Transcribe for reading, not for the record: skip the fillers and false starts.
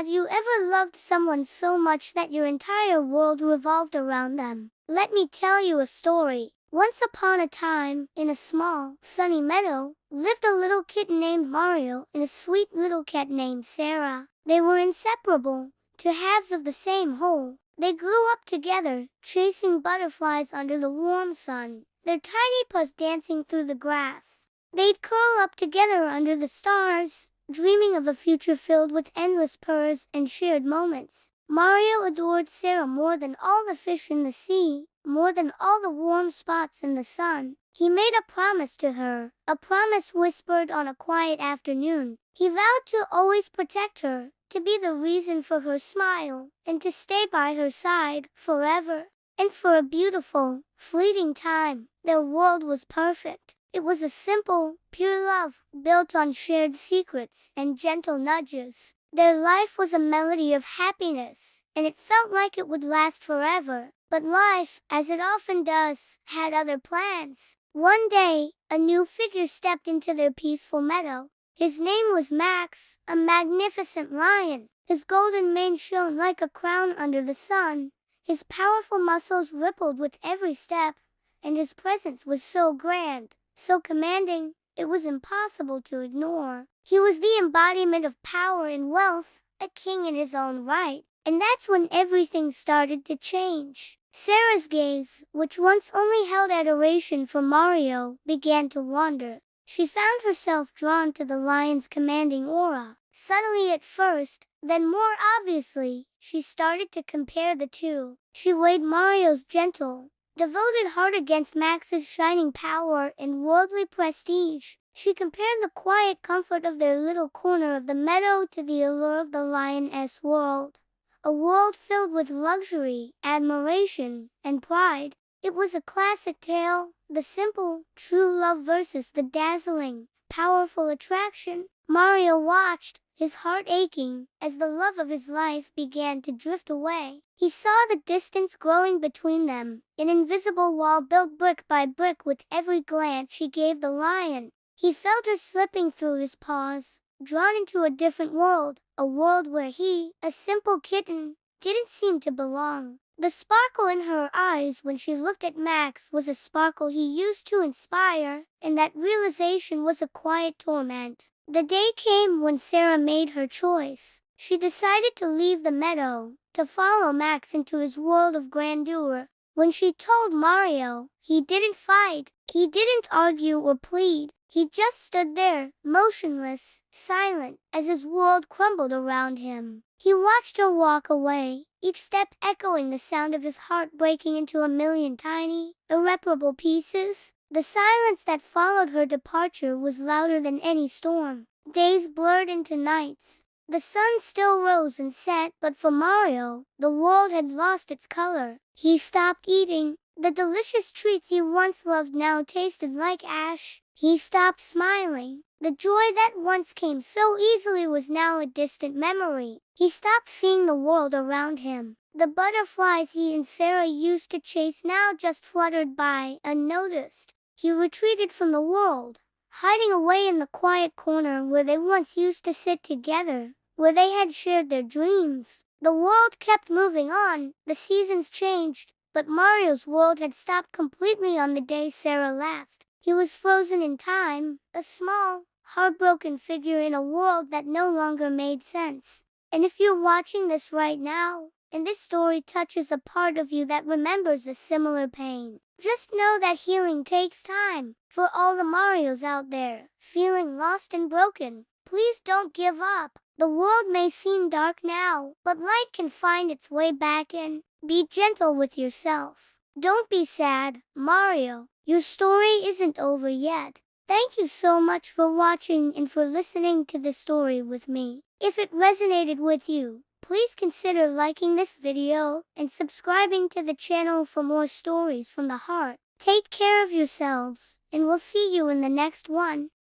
Have you ever loved someone so much that your entire world revolved around them? Let me tell you a story. Once upon a time, in a small, sunny meadow, lived a little kitten named Mario and a sweet little cat named Sarah. They were inseparable, two halves of the same whole. They grew up together, chasing butterflies under the warm sun, their tiny paws dancing through the grass. They'd curl up together under the stars, dreaming of a future filled with endless purrs and shared moments. Mario adored Sarah more than all the fish in the sea, more than all the warm spots in the sun. He made a promise to her, a promise whispered on a quiet afternoon. He vowed to always protect her, to be the reason for her smile, and to stay by her side forever. And for a beautiful, fleeting time, their world was perfect. It was a simple, pure love, built on shared secrets and gentle nudges. Their life was a melody of happiness, and it felt like it would last forever. But life, as it often does, had other plans. One day, a new figure stepped into their peaceful meadow. His name was Max, a magnificent lion. His golden mane shone like a crown under the sun. His powerful muscles rippled with every step, and his presence was so grand, so commanding, it was impossible to ignore. He was the embodiment of power and wealth, a king in his own right. And that's when everything started to change. Sarah's gaze, which once only held adoration for Mario, began to wander. She found herself drawn to the lion's commanding aura. Subtly at first, then more obviously, she started to compare the two. She weighed Mario's gentle, devoted heart against Max's shining power and worldly prestige. She compared the quiet comfort of their little corner of the meadow to the allure of the lioness world. A world filled with luxury, admiration, and pride. It was a classic tale, the simple, true love versus the dazzling, powerful attraction. Mario watched, his heart aching, as the love of his life began to drift away. He saw the distance growing between them, an invisible wall built brick by brick with every glance she gave the lion. He felt her slipping through his paws, drawn into a different world, a world where he, a simple kitten, didn't seem to belong. The sparkle in her eyes when she looked at Max was a sparkle he used to inspire, and that realization was a quiet torment. The day came when Sarah made her choice. She decided to leave the meadow, to follow Max into his world of grandeur. When she told Mario, he didn't fight, he didn't argue or plead. He just stood there, motionless, silent, as his world crumbled around him. He watched her walk away, each step echoing the sound of his heart breaking into a million tiny, irreparable pieces. The silence that followed her departure was louder than any storm. Days blurred into nights. The sun still rose and set, but for Mario, the world had lost its color. He stopped eating. The delicious treats he once loved now tasted like ash. He stopped smiling. The joy that once came so easily was now a distant memory. He stopped seeing the world around him. The butterflies he and Sarah used to chase now just fluttered by, unnoticed. He retreated from the world, hiding away in the quiet corner where they once used to sit together, where they had shared their dreams. The world kept moving on, the seasons changed, but Mario's world had stopped completely on the day Sarah left. He was frozen in time, a small, heartbroken figure in a world that no longer made sense. And if you're watching this right now, and this story touches a part of you that remembers a similar pain, just know that healing takes time. For all the Marios out there, feeling lost and broken, please don't give up. The world may seem dark now, but light can find its way back in. Be gentle with yourself. Don't be sad, Mario. Your story isn't over yet. Thank you so much for watching and for listening to the story with me. If it resonated with you, please consider liking this video and subscribing to the channel for more stories from the heart. Take care of yourselves, and we'll see you in the next one.